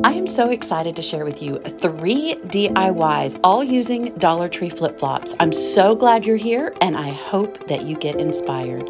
I am so excited to share with you 3 DIYs, all using Dollar Tree flip-flops. I'm so glad you're here, and I hope that you get inspired.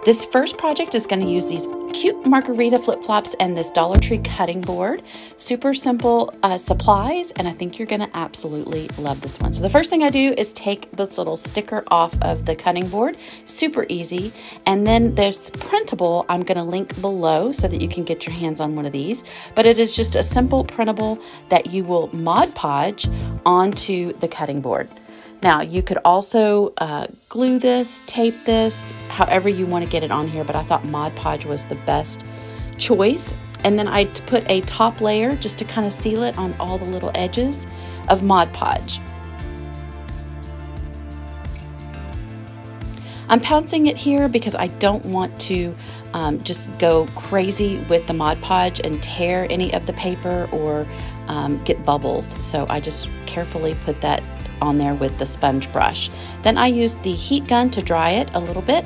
This first project is going to use these cute Margarita flip-flops and this Dollar Tree cutting board. Super simple supplies, and I think you're going to absolutely love this one. So the first thing I do is take this little sticker off of the cutting board. Super easy. And then this printable, I'm going to link below so that you can get your hands on one of these. But it is just a simple printable that you will Mod Podge onto the cutting board. Now, you could also glue this, tape this, however you want to get it on here, but I thought Mod Podge was the best choice. And then I put a top layer just to kind of seal it on all the little edges of Mod Podge. I'm pouncing it here because I don't want to just go crazy with the Mod Podge and tear any of the paper or get bubbles. So I just carefully put that on there with the sponge brush. Then I used the heat gun to dry it a little bit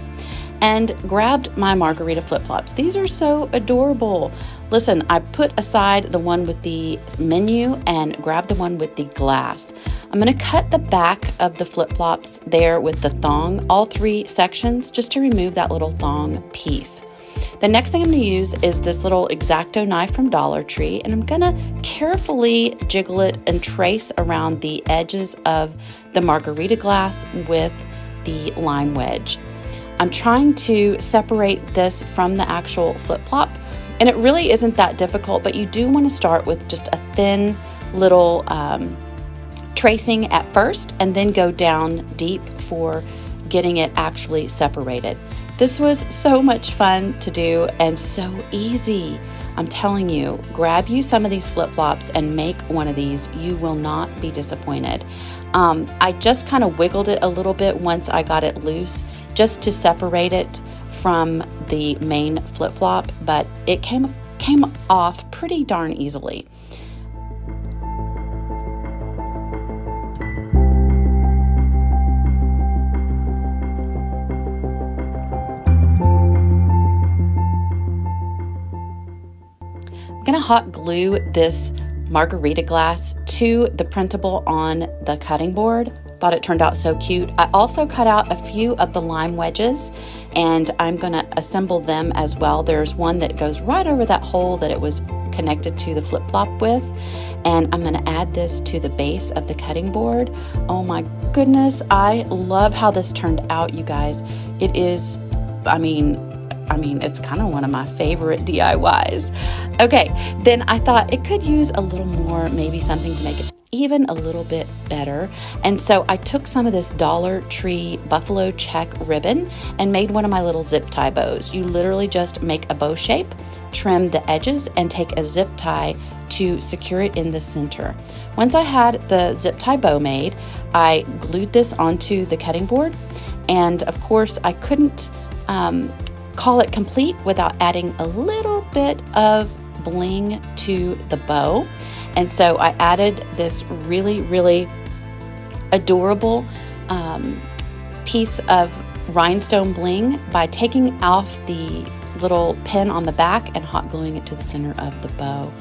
and grabbed my Margarita flip-flops. These are so adorable. Listen, I put aside the one with the menu and grabbed the one with the glass. I'm going to cut the back of the flip-flops there with the thong, all 3 sections, just to remove that little thong piece. The next thing I'm going to use is this little X-Acto knife from Dollar Tree, and I'm going to carefully jiggle it and trace around the edges of the Margarita glass with the lime wedge. I'm trying to separate this from the actual flip-flop, and it really isn't that difficult, but you do want to start with just a thin little tracing at first and then go down deep for getting it actually separated. This was so much fun to do and so easy. I'm telling you, grab you some of these flip-flops and make one of these. You will not be disappointed. I just kind of wiggled it a little bit once I got it loose just to separate it from the main flip-flop, but it came off pretty darn easily. I'm going to hot glue this Margarita glass to the printable on the cutting board. Thought it turned out so cute. I also cut out a few of the lime wedges and I'm going to assemble them as well. There's one that goes right over that hole that it was connected to the flip-flop with, and I'm going to add this to the base of the cutting board. Oh my goodness, I love how this turned out, you guys. It is, I mean, it's kind of one of my favorite DIYs. Okay, then I thought it could use a little more, maybe something to make it even a little bit better. And so I took some of this Dollar Tree buffalo check ribbon and made one of my little zip tie bows. You literally just make a bow shape, trim the edges, and take a zip tie to secure it in the center. Once I had the zip tie bow made, I glued this onto the cutting board. And of course, I couldn't call it complete without adding a little bit of bling to the bow. And so I added this really, really adorable piece of rhinestone bling by taking off the little pin on the back and hot gluing it to the center of the bow.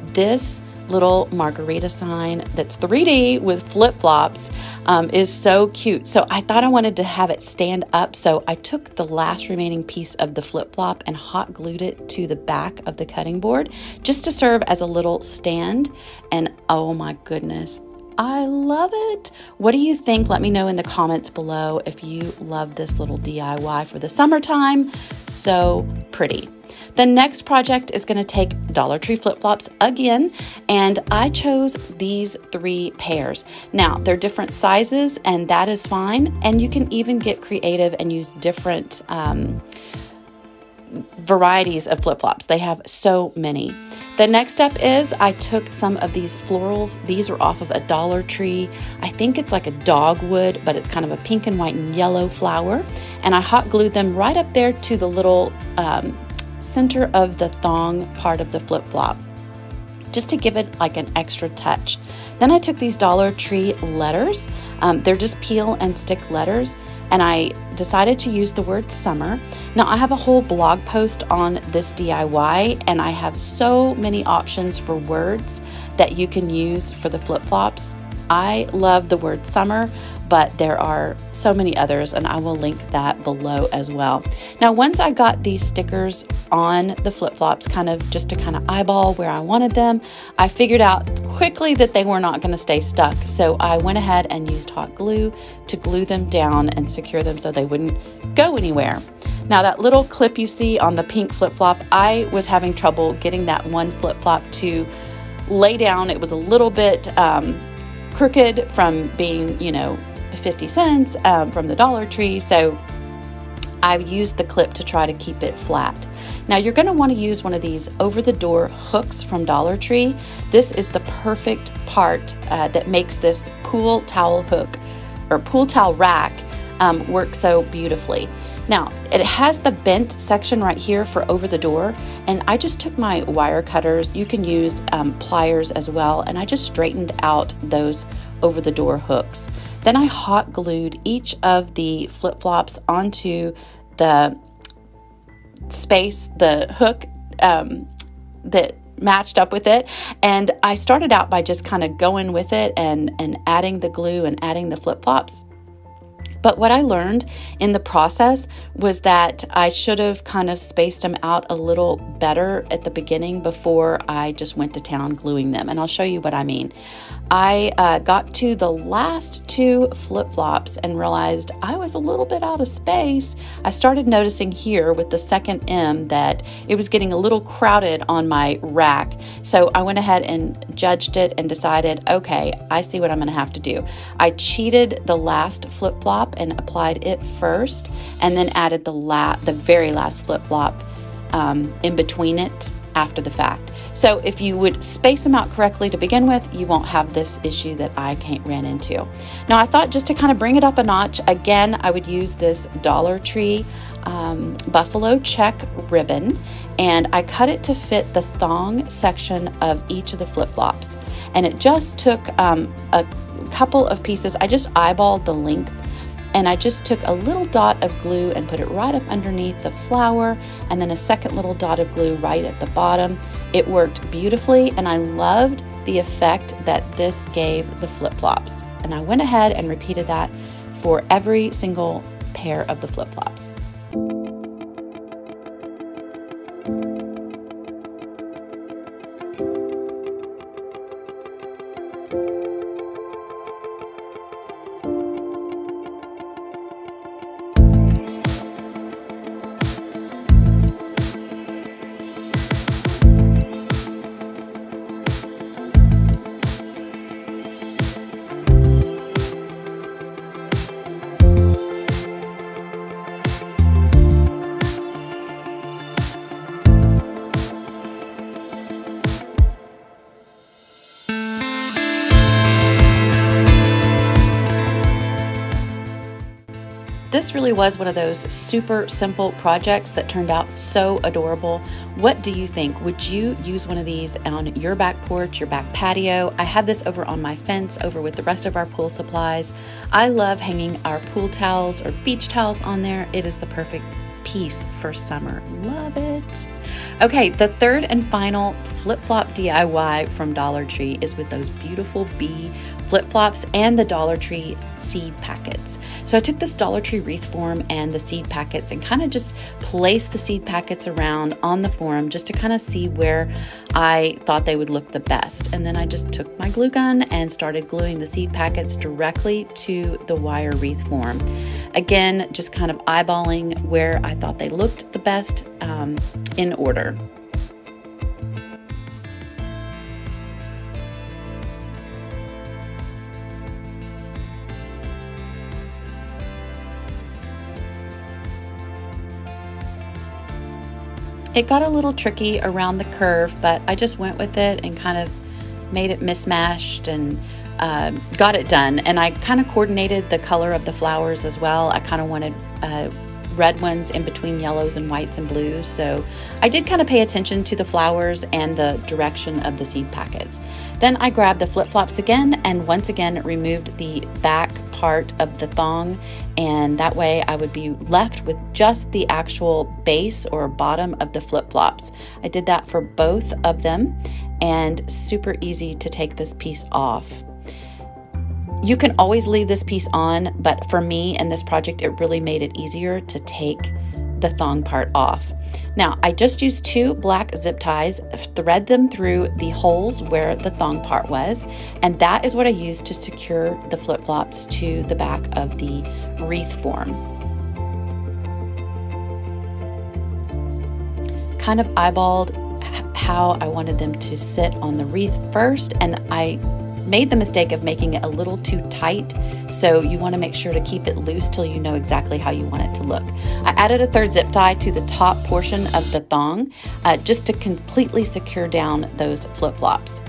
This little Margarita sign that's 3D with flip-flops is so cute. So I thought I wanted to have it stand up, so I took the last remaining piece of the flip-flop and hot glued it to the back of the cutting board just to serve as a little stand. And oh my goodness, I love it. What do you think? Let me know in the comments below if you love this little DIY for the summertime. So pretty. The next project is going to take Dollar Tree flip-flops again, and I chose these 3 pairs. Now, they're different sizes, and that is fine, and you can even get creative and use different varieties of flip-flops. They have so many. The next step is I took some of these florals. These are off of a Dollar Tree. I think it's like a dogwood, but it's kind of a pink and white and yellow flower, and I hot glued them right up there to the little center of the thong part of the flip-flop. just to give it like an extra touch. Then I took these Dollar Tree letters. They're just peel and stick letters, and I decided to use the word summer. Now I have a whole blog post on this DIY, and I have so many options for words that you can use for the flip-flops. I love the word summer, but there are so many others, and I will link that below as well. Now, once I got these stickers on the flip-flops, kind of eyeball where I wanted them, I figured out quickly that they were not going to stay stuck. So I went ahead and used hot glue to glue them down and secure them so they wouldn't go anywhere. Now, that little clip you see on the pink flip-flop, I was having trouble getting that one flip-flop to lay down. It was a little bit crooked from being, 50 cents from the Dollar Tree, so I used the clip to try to keep it flat. Now you're going to want to use one of these over-the-door hooks from Dollar Tree. This is the perfect part that makes this pool towel hook or pool towel rack work so beautifully. Now it has the bent section right here for over the door, and I just took my wire cutters, you can use pliers as well, and I just straightened out those over the door hooks. Then I hot glued each of the flip-flops onto the space, the hook that matched up with it. And I started out by just kind of going with it and adding the glue and adding the flip-flops. But what I learned in the process was that I should have kind of spaced them out a little better at the beginning before I just went to town gluing them. And I'll show you what I mean. I got to the last two flip-flops and realized I was a little bit out of space. I started noticing here with the second M that it was getting a little crowded on my rack. So I went ahead and judged it and decided, okay, I see what I'm going to have to do. I cheated the last flip-flop and applied it first, and then added the very last flip-flop in between it after the fact. So if you would space them out correctly to begin with, you won't have this issue that I ran into. Now I thought just to kind of bring it up a notch, again, I would use this Dollar Tree buffalo check ribbon, and I cut it to fit the thong section of each of the flip-flops. And it just took a couple of pieces. I just eyeballed the length, and I just took a little dot of glue and put it right up underneath the flower, and then a second little dot of glue right at the bottom. It worked beautifully, and I loved the effect that this gave the flip-flops. And I went ahead and repeated that for every single pair of the flip-flops. This really was one of those super simple projects that turned out so adorable. What do you think? Would you use one of these on your back porch, your back patio? I had this over on my fence over with the rest of our pool supplies. I love hanging our pool towels or beach towels on there. It is the perfect piece for summer. Love it. Okay, the third and final flip-flop DIY from Dollar Tree is with those beautiful bee flip-flops and the Dollar Tree seed packets. So I took this Dollar Tree wreath form and the seed packets and kind of just placed the seed packets around on the form just to kind of see where I thought they would look the best. And then I just took my glue gun and started gluing the seed packets directly to the wire wreath form. Again, just kind of eyeballing where I thought they looked the best in order. It got a little tricky around the curve, but I just went with it and kind of made it mismatched and got it done. And I kind of coordinated the color of the flowers as well. I kind of wanted red ones in between yellows and whites and blues. So I did kind of pay attention to the flowers and the direction of the seed packets. Then I grabbed the flip-flops again and once again removed the back part of the thong, and that way I would be left with just the actual base or bottom of the flip-flops. I did that for both of them, and super easy to take this piece off. You can always leave this piece on, but for me in this project, it really made it easier to take the thong part off. Now, I just used 2 black zip ties, thread them through the holes where the thong part was, and that is what I used to secure the flip-flops to the back of the wreath form. Kind of eyeballed how I wanted them to sit on the wreath first, and I made the mistake of making it a little too tight, so you want to make sure to keep it loose till you know exactly how you want it to look. I added a 3rd zip tie to the top portion of the thong just to completely secure down those flip-flops.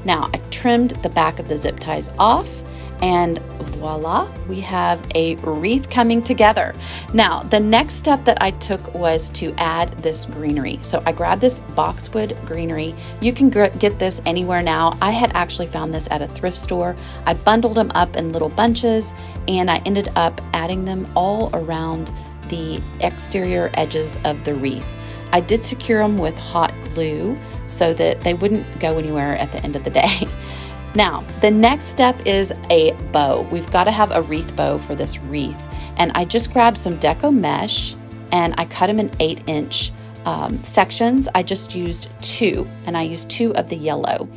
Now I trimmed the back of the zip ties off, and voila, we have a wreath coming together. Now, the next step that I took was to add this greenery. So I grabbed this boxwood greenery. You can get this anywhere now. I had actually found this at a thrift store. I bundled them up in little bunches, and I ended up adding them all around the exterior edges of the wreath. I did secure them with hot glue so that they wouldn't go anywhere at the end of the day. Now, the next step is a bow. We've got to have a wreath bow for this wreath. And I just grabbed some deco mesh and I cut them in 8-inch sections. I just used 2, and I used 2 of the yellow.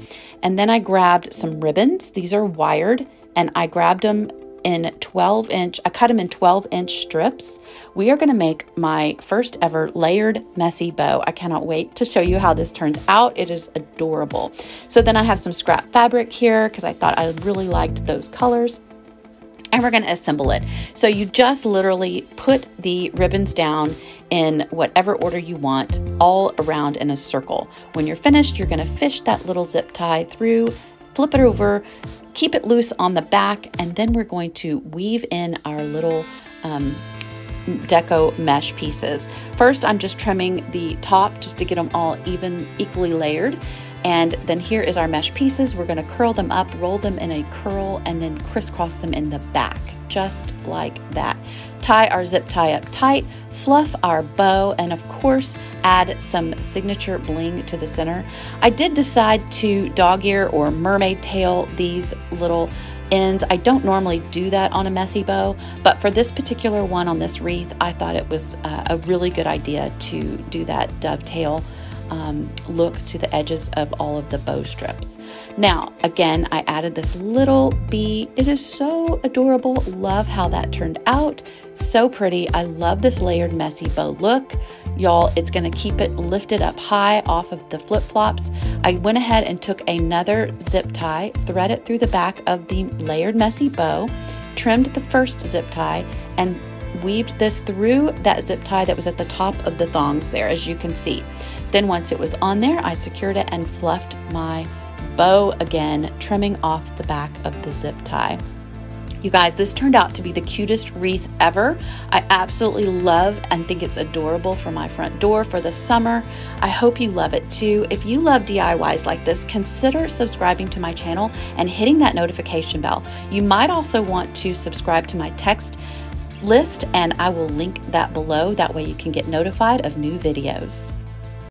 And then I grabbed some ribbons. These are wired, and I grabbed them in 12-inch, I cut them in 12-inch strips. We are going to make my first ever layered messy bow. I cannot wait to show you how this turned out. It is adorable. So then I have some scrap fabric here because I thought I really liked those colors. And we're going to assemble it. So you just literally put the ribbons down in whatever order you want, all around in a circle. When you're finished, you're going to fish that little zip tie through, flip it over, keep it loose on the back, and then we're going to weave in our little deco mesh pieces. First, I'm just trimming the top just to get them all equally layered. And then here is our mesh pieces. We're going to curl them up, roll them in a curl, and then crisscross them in the back, just like that. Tie our zip tie up tight, fluff our bow, and of course, add some signature bling to the center. I did decide to dog ear or mermaid tail these little ends. I don't normally do that on a messy bow, but for this particular one on this wreath, I thought it was a really good idea to do that dovetail look to the edges of all of the bow strips. Now, again, I added this little bee. It is so adorable. Love how that turned out. So pretty. I love this layered messy bow look. Y'all, it's going to keep it lifted up high off of the flip-flops. I went ahead and took another zip tie, thread it through the back of the layered messy bow, trimmed the first zip tie, and weaved this through that zip tie that was at the top of the thongs there, as you can see. Then once it was on there, I secured it and fluffed my bow again, trimming off the back of the zip tie. You guys, this turned out to be the cutest wreath ever. I absolutely love and think it's adorable for my front door for the summer. I hope you love it too. If you love DIYs like this, consider subscribing to my channel and hitting that notification bell. You might also want to subscribe to my text list, and I will link that below. That way you can get notified of new videos.